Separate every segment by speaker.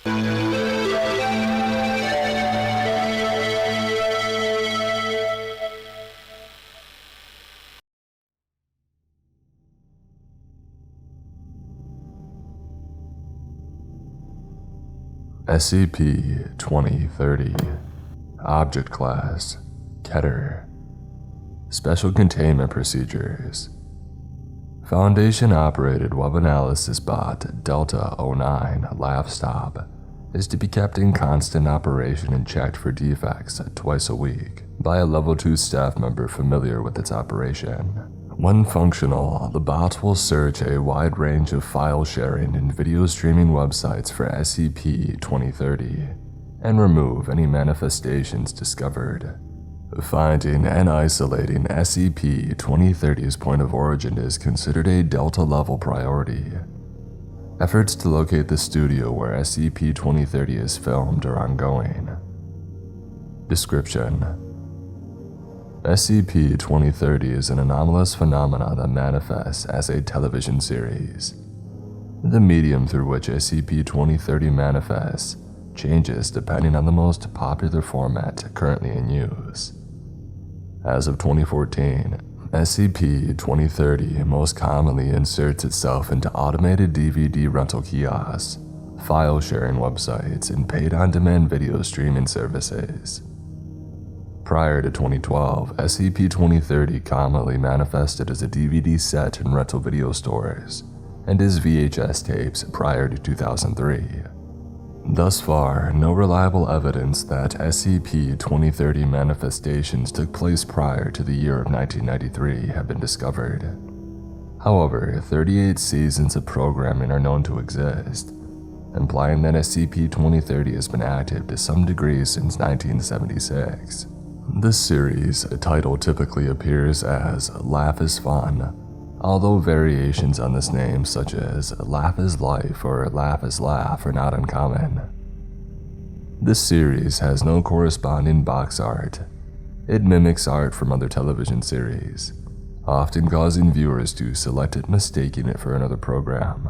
Speaker 1: SCP-2030 Object Class Keter Special Containment Procedures Foundation-operated web analysis bot Delta-09 Lapstop is to be kept in constant operation and checked for defects twice a week by a Level 2 staff member familiar with its operation. When functional, the bot will search a wide range of file sharing and video streaming websites for SCP-2030 and remove any manifestations discovered. Finding and isolating SCP-2030's point of origin is considered a Delta-level priority. Efforts to locate the studio where SCP-2030 is filmed are ongoing. Description: SCP-2030 is an anomalous phenomenon that manifests as a television series. The medium through which SCP-2030 manifests changes depending on the most popular format currently in use. As of 2014, SCP-2030 most commonly inserts itself into automated DVD rental kiosks, file sharing websites, and paid on-demand video streaming services. Prior to 2012, SCP-2030 commonly manifested as a DVD set in rental video stores and as VHS tapes prior to 2003. Thus far, no reliable evidence that SCP-2030 manifestations took place prior to the year of 1993 have been discovered. However, 38 seasons of programming are known to exist, implying that SCP-2030 has been active to some degree since 1976. This series' title typically appears as Laugh is Fun, although variations on this name such as Laugh is Life or Laugh is Laugh are not uncommon. This series has no corresponding box art. It mimics art from other television series, often causing viewers to select it, mistaking it for another program.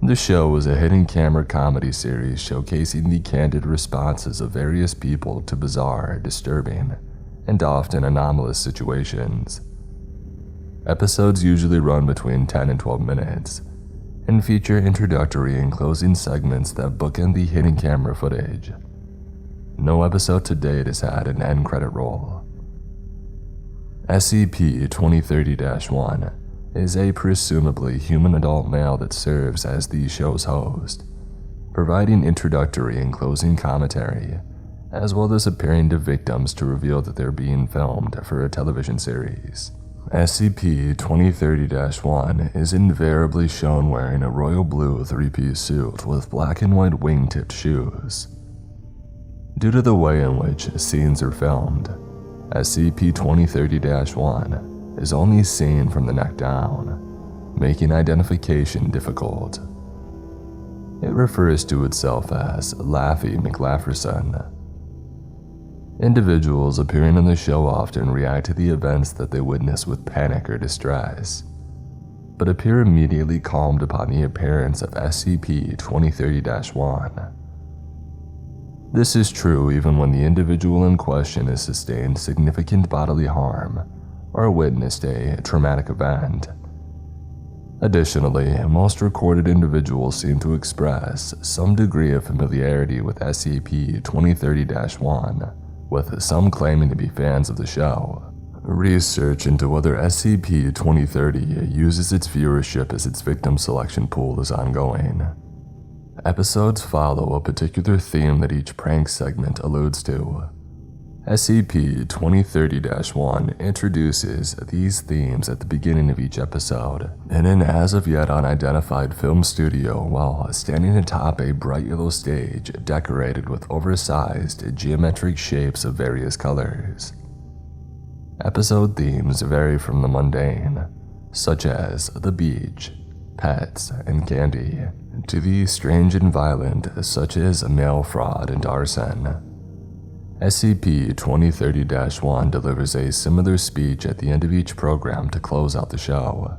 Speaker 1: The show is a hidden camera comedy series showcasing the candid responses of various people to bizarre, disturbing, and often anomalous situations. Episodes usually run between 10 and 12 minutes, and feature introductory and closing segments that bookend the hidden camera footage. No episode to date has had an end credit roll. SCP-2030-1 is a presumably human adult male that serves as the show's host, providing introductory and closing commentary, as well as appearing to victims to reveal that they're being filmed for a television series. SCP-2030-1 is invariably shown wearing a royal blue three-piece suit with black and white wing-tipped shoes. Due to the way in which scenes are filmed, SCP-2030-1 is only seen from the neck down, making identification difficult. It refers to itself as Laffy McLafferson. Individuals appearing on the show often react to the events that they witness with panic or distress, but appear immediately calmed upon the appearance of SCP-2030-1. This is true even when the individual in question has sustained significant bodily harm or witnessed a traumatic event. Additionally, most recorded individuals seem to express some degree of familiarity with SCP-2030-1, with some claiming to be fans of the show. Research into whether SCP-2030 uses its viewership as its victim selection pool is ongoing. Episodes follow a particular theme that each prank segment alludes to. SCP-2030-1 introduces these themes at the beginning of each episode in an as-of-yet unidentified film studio while standing atop a bright yellow stage decorated with oversized geometric shapes of various colors. Episode themes vary from the mundane, such as the beach, pets, and candy, to the strange and violent, such as mail fraud and arson. SCP-2030-1 delivers a similar speech at the end of each program to close out the show.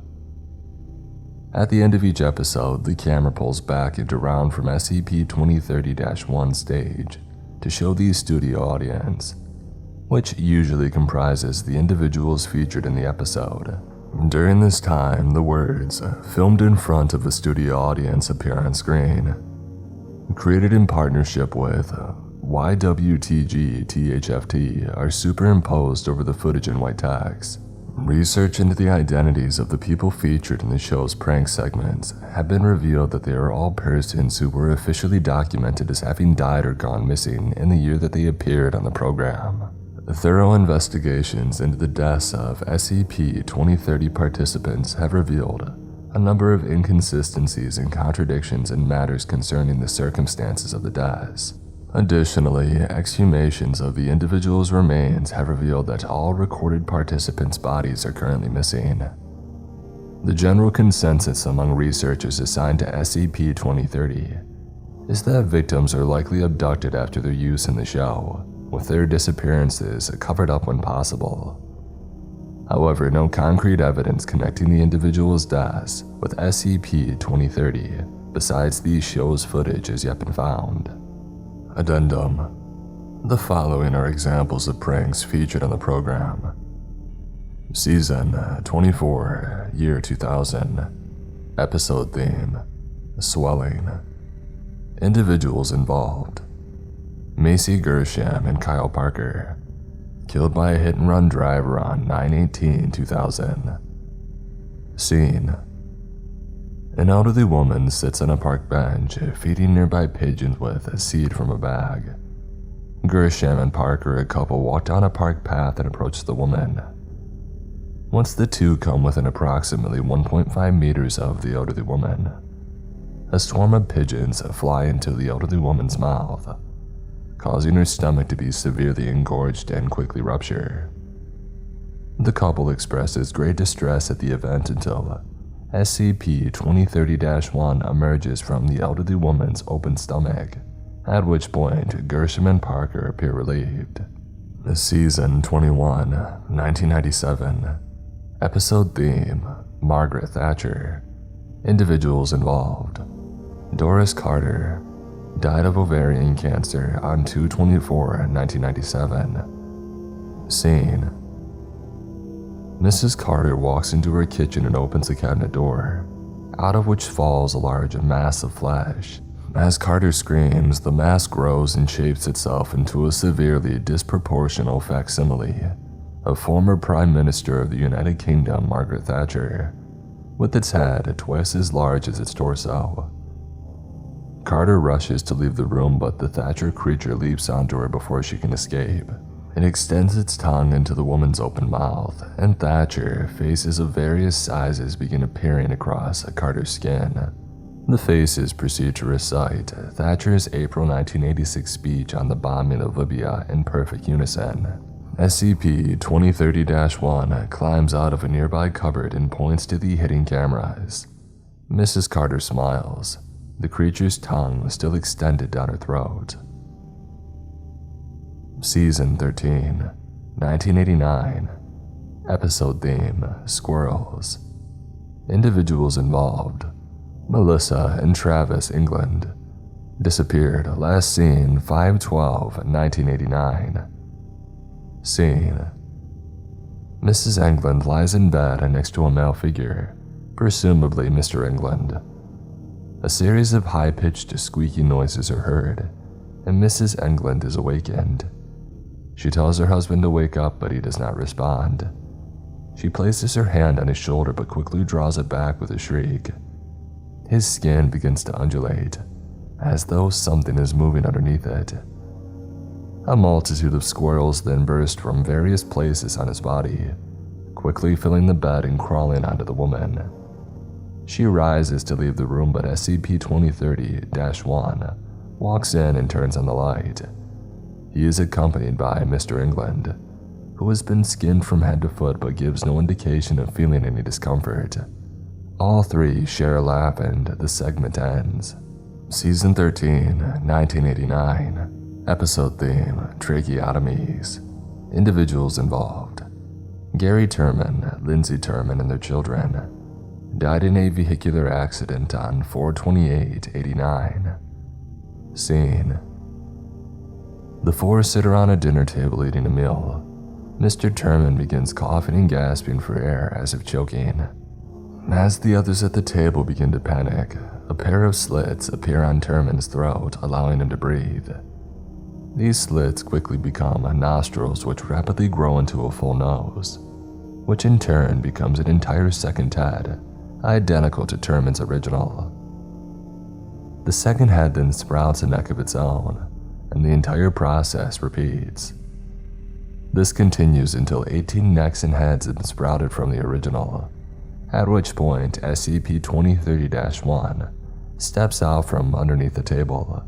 Speaker 1: At the end of each episode, the camera pulls back into round from SCP-2030-1 stage to show the studio audience, which usually comprises the individuals featured in the episode. During this time, the words, "filmed in front of the studio audience" appear on screen. Created in partnership with YWTG THFT are superimposed over the footage in white text. Research into the identities of the people featured in the show's prank segments have been revealed that they are all persons who were officially documented as having died or gone missing in the year that they appeared on the program. Thorough investigations into the deaths of SCP-2030 participants have revealed a number of inconsistencies and contradictions in matters concerning the circumstances of the deaths. Additionally, exhumations of the individuals' remains have revealed that all recorded participants' bodies are currently missing. The general consensus among researchers assigned to SCP-2030 is that victims are likely abducted after their use in the show, with their disappearances covered up when possible. However, no concrete evidence connecting the individuals' deaths with SCP-2030 besides the show's footage has yet been found. Addendum. The following are examples of pranks featured on the program. Season 24, Year 2000. Episode theme: Swelling. Individuals involved: Macy Gersham and Kyle Parker, killed by a hit-and-run driver on 9/18/2000. Scene: an elderly woman sits on a park bench, feeding nearby pigeons with a seed from a bag. Gersham and Parker, a couple, walk down a park path and approach the woman. Once the two come within approximately 1.5 meters of the elderly woman, a swarm of pigeons fly into the elderly woman's mouth, causing her stomach to be severely engorged and quickly rupture. The couple expresses great distress at the event until SCP-2030-1 emerges from the elderly woman's open stomach, at which point Gersham and Parker appear relieved. Season 21, 1997. Episode theme: Margaret Thatcher. Individuals involved: Doris Carter, died of ovarian cancer on 2/24/1997. Scene: Mrs. Carter walks into her kitchen and opens the cabinet door, out of which falls a large mass of flesh. As Carter screams, the mass grows and shapes itself into a severely disproportional facsimile of former Prime Minister of the United Kingdom, Margaret Thatcher, with its head twice as large as its torso. Carter rushes to leave the room, but the Thatcher creature leaps onto her before she can escape. It extends its tongue into the woman's open mouth, and Thatcher faces of various sizes begin appearing across Carter's skin. The faces proceed to recite Thatcher's April 1986 speech on the bombing of Libya in perfect unison. SCP-2030-1 climbs out of a nearby cupboard and points to the hidden cameras. Mrs. Carter smiles, the creature's tongue still extended down her throat. Season 13, 1989. Episode theme: Squirrels. Individuals involved: Melissa and Travis England, disappeared, last seen 5/12/1989. Scene: Mrs. England lies in bed next to a male figure, presumably Mr. England. A series of high-pitched squeaky noises are heard, and Mrs. England is awakened. She tells her husband to wake up, but he does not respond. She places her hand on his shoulder but quickly draws it back with a shriek. His skin begins to undulate, as though something is moving underneath it. A multitude of squirrels then burst from various places on his body, quickly filling the bed and crawling onto the woman. She rises to leave the room, but SCP-2030-1 walks in and turns on the light. He is accompanied by Mr. England, who has been skinned from head to foot but gives no indication of feeling any discomfort. All three share a laugh and the segment ends. Season 13, 1989. Episode theme: Tracheotomies. Individuals involved: Gary Turman, Lindsay Turman and their children, died in a vehicular accident on 4/28/89. Scene: the four sit around a dinner table eating a meal. Mr. Terman begins coughing and gasping for air as if choking. As the others at the table begin to panic, a pair of slits appear on Terman's throat, allowing him to breathe. These slits quickly become nostrils, which rapidly grow into a full nose, which in turn becomes an entire second head, identical to Terman's original. The second head then sprouts a neck of its own, and the entire process repeats. This continues until 18 necks and heads have been sprouted from the original, at which point SCP-2030-1 steps out from underneath the table.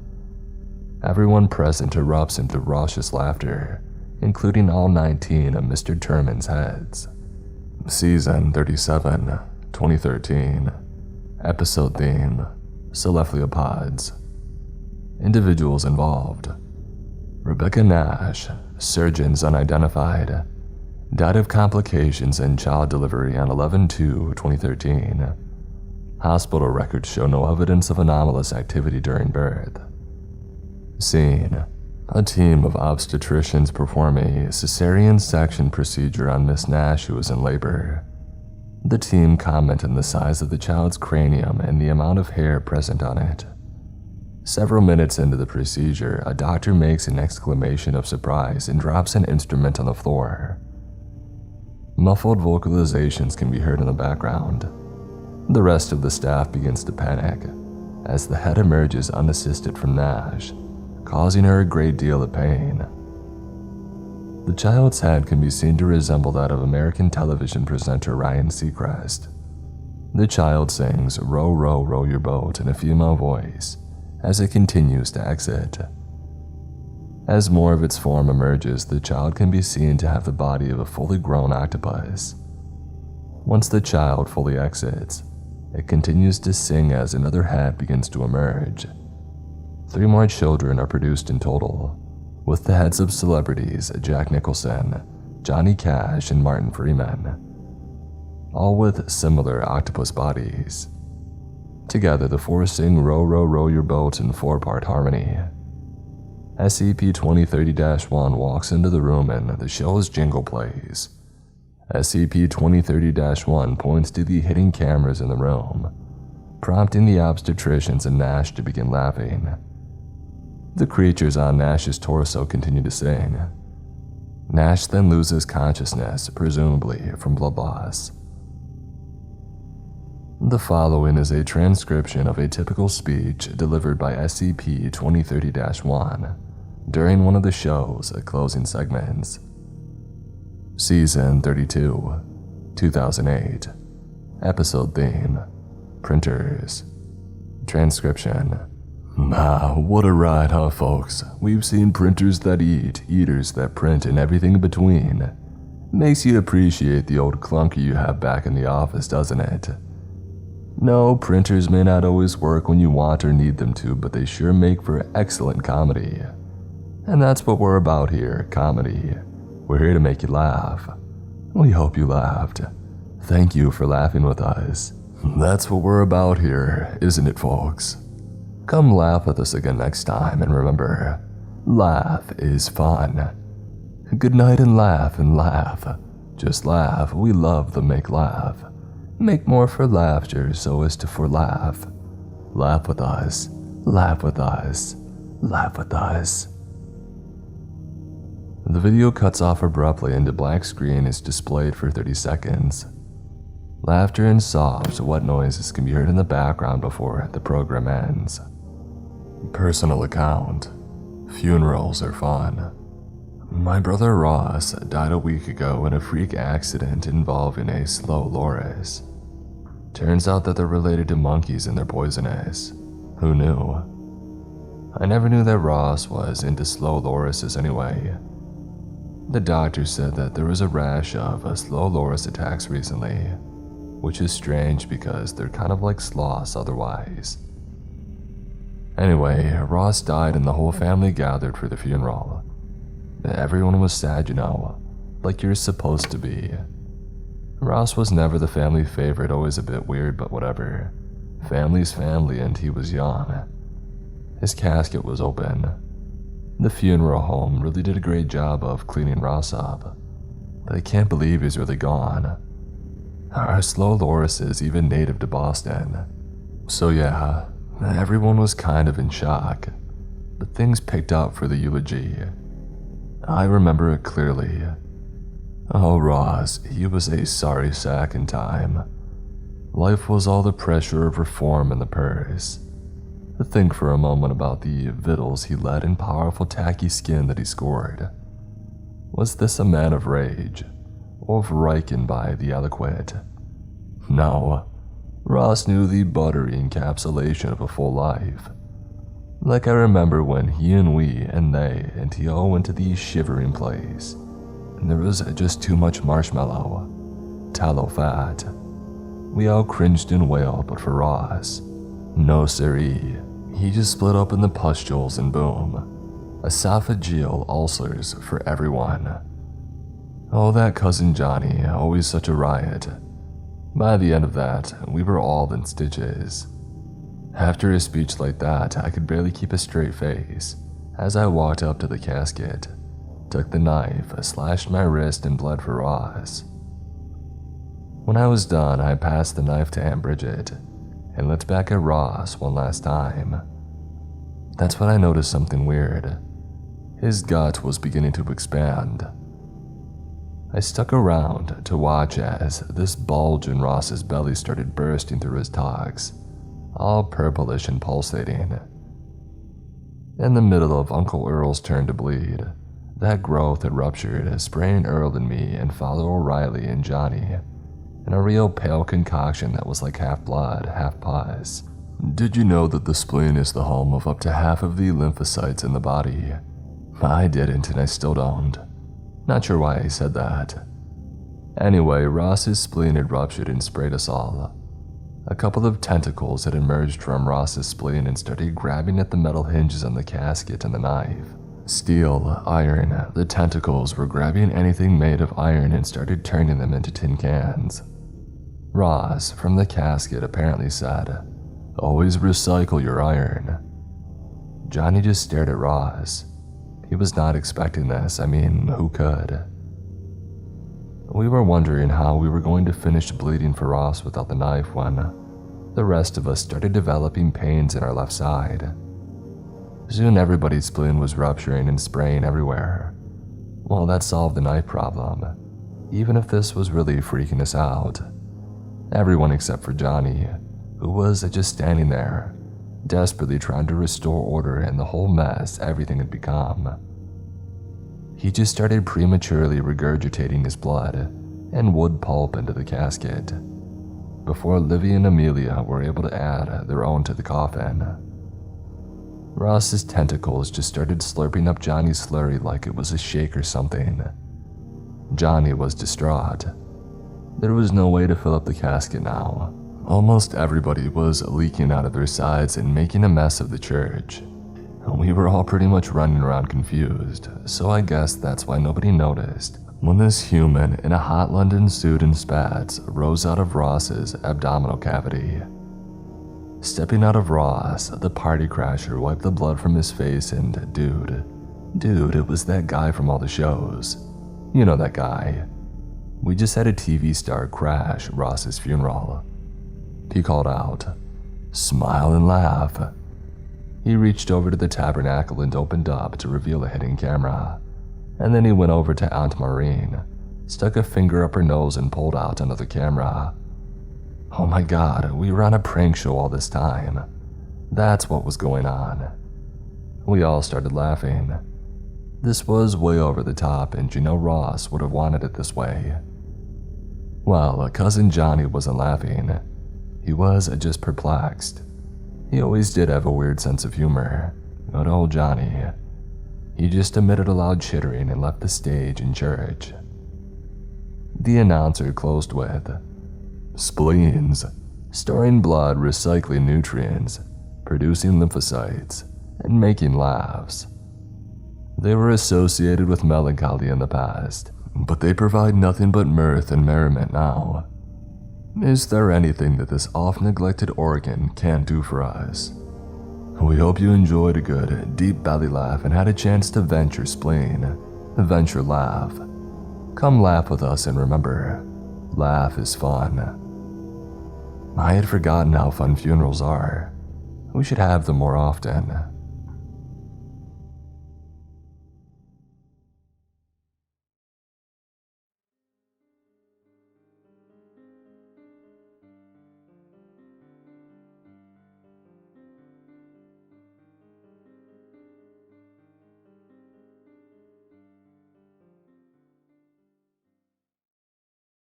Speaker 1: Everyone present erupts into raucous laughter, including all 19 of Mr. Terman's heads. Season 37, 2013. Episode theme: Cephalopods. Individuals involved: Rebecca Nash, surgeons unidentified, died of complications in child delivery on 11/2/2013. Hospital records show no evidence of anomalous activity during birth. Scene: a team of obstetricians perform a cesarean section procedure on Miss Nash, who is in labor. The team comment on the size of the child's cranium and the amount of hair present on it. Several minutes into the procedure, a doctor makes an exclamation of surprise and drops an instrument on the floor. Muffled vocalizations can be heard in the background. The rest of the staff begins to panic as the head emerges unassisted from Nash, causing her a great deal of pain. The child's head can be seen to resemble that of American television presenter Ryan Seacrest. The child sings "Row, row, row your boat" in a female voice as it continues to exit. As more of its form emerges, the child can be seen to have the body of a fully grown octopus. Once the child fully exits, it continues to sing as another head begins to emerge. 3 more children are produced in total, with the heads of celebrities Jack Nicholson, Johnny Cash, and Martin Freeman, all with similar octopus bodies. Together, the four sing "Row, row, row your boat" in 4-part harmony. SCP-2030-1 walks into the room and the show's jingle plays. SCP-2030-1 points to the hidden cameras in the room, prompting the obstetricians and Nash to begin laughing. The creatures on Nash's torso continue to sing. Nash then loses consciousness, presumably from blood loss. The following is a transcription of a typical speech delivered by SCP-2030-1 during one of the show's closing segments. Season 32, 2008. Episode theme: Printers. Transcription: what a ride, huh, folks? We've seen printers that eat, eaters that print, and everything in between. Makes you appreciate the old clunker you have back in the office, doesn't it? No, printers may not always work when you want or need them to, but they sure make for excellent comedy. And that's what we're about here, comedy. We're here to make you laugh. We hope you laughed. Thank you for laughing with us. That's what we're about here, isn't it, folks? Come laugh with us again next time, and remember, laugh is fun. Good night and laugh and laugh. Just laugh, we love the make laugh. Make more for laughter so as to for laugh. Laugh with us, laugh with us, laugh with us. The video cuts off abruptly and a black screen is displayed for 30 seconds. Laughter and soft, wet noises can be heard in the background before the program ends. Personal account. Funerals are fun. My brother Ross died a week ago in a freak accident involving a slow loris. Turns out that they're related to monkeys and they're poisonous. Who knew? I never knew that Ross was into slow lorises anyway. The doctor said that there was a rash of slow loris attacks recently, which is strange because they're kind of like sloths otherwise. Anyway, Ross died and the whole family gathered for the funeral. Everyone was sad, you know, like you're supposed to be. Ross was never the family favorite, always a bit weird, but whatever. Family's family, and he was young. His casket was open. The funeral home really did a great job of cleaning Ross up, but I can't believe he's really gone. Our slow Loris is even native to Boston. So yeah, everyone was kind of in shock, but things picked up for the eulogy. I remember it clearly. Oh, Ross, he was a sorry sack in time. Life was all the pressure of reform in the purse. To think for a moment about the victuals he led and powerful tacky skin that he scored. Was this a man of rage, or of Riken by the eloquent? No, Ross knew the buttery encapsulation of a full life. Like I remember when he and we and they and he all went to the shivering place, and there was just too much marshmallow, tallow fat. We all cringed and wailed, but for Ross, no siree. He just split open the pustules and boom, esophageal ulcers for everyone. Oh, that cousin Johnny, always such a riot. By the end of that, we were all in stitches. After a speech like that, I could barely keep a straight face as I walked up to the casket, took the knife, slashed my wrist, and bled for Ross. When I was done, I passed the knife to Aunt Bridget and looked back at Ross one last time. That's when I noticed something weird. His gut was beginning to expand. I stuck around to watch as this bulge in Ross's belly started bursting through his togs, all purplish and pulsating. In the middle of Uncle Earl's turn to bleed, that growth had ruptured, spraying Earl and me and Father O'Reilly and Johnny in a real pale concoction that was like half blood, half pus. Did you know that the spleen is the home of up to half of the lymphocytes in the body? I didn't, and I still don't. Not sure why I said that. Anyway, Ross's spleen had ruptured and sprayed us all. A couple of tentacles had emerged from Ross's spleen and started grabbing at the metal hinges on the casket and the knife. Steel, iron, the tentacles were grabbing anything made of iron and started turning them into tin cans. Ross, from the casket, apparently said, "Always recycle your iron." Johnny just stared at Ross. He was not expecting this. I mean, who could? We were wondering how we were going to finish bleeding for Ross without the knife when the rest of us started developing pains in our left side. Soon everybody's spleen was rupturing and spraying everywhere. Well, that solved the knife problem, even if this was really freaking us out. Everyone except for Johnny, who was just standing there, desperately trying to restore order in the whole mess everything had become. He just started prematurely regurgitating his blood and wood pulp into the casket, before Livy and Amelia were able to add their own to the coffin. Ross's tentacles just started slurping up Johnny's slurry like it was a shake or something. Johnny was distraught. There was no way to fill up the casket now. Almost everybody was leaking out of their sides and making a mess of the church. We were all pretty much running around confused, so I guess that's why nobody noticed when this human in a hot London suit and spats rose out of Ross's abdominal cavity. Stepping out of Ross, the party crasher wiped the blood from his face and dude, it was that guy from all the shows. You know that guy. We just had a TV star crash Ross's funeral. He called out, "Smile and laugh." He reached over to the tabernacle and opened up to reveal a hidden camera. And then he went over to Aunt Maureen, stuck a finger up her nose and pulled out another camera. Oh my god, we were on a prank show all this time. That's what was going on. We all started laughing. This was way over the top, and you know Ross would have wanted it this way. Well, cousin Johnny wasn't laughing. He was just perplexed. He always did have a weird sense of humor. Good old Johnny. He just emitted a loud chittering and left the stage in church. The announcer closed with, "Spleens, storing blood, recycling nutrients, producing lymphocytes, and making laughs. They were associated with melancholy in the past, but they provide nothing but mirth and merriment now. Is there anything that this oft-neglected organ can't do for us? We hope you enjoyed a good, deep belly laugh and had a chance to vent your spleen. Vent your laugh. Come laugh with us, and remember, laugh is fun. I had forgotten how fun funerals are. We should have them more often.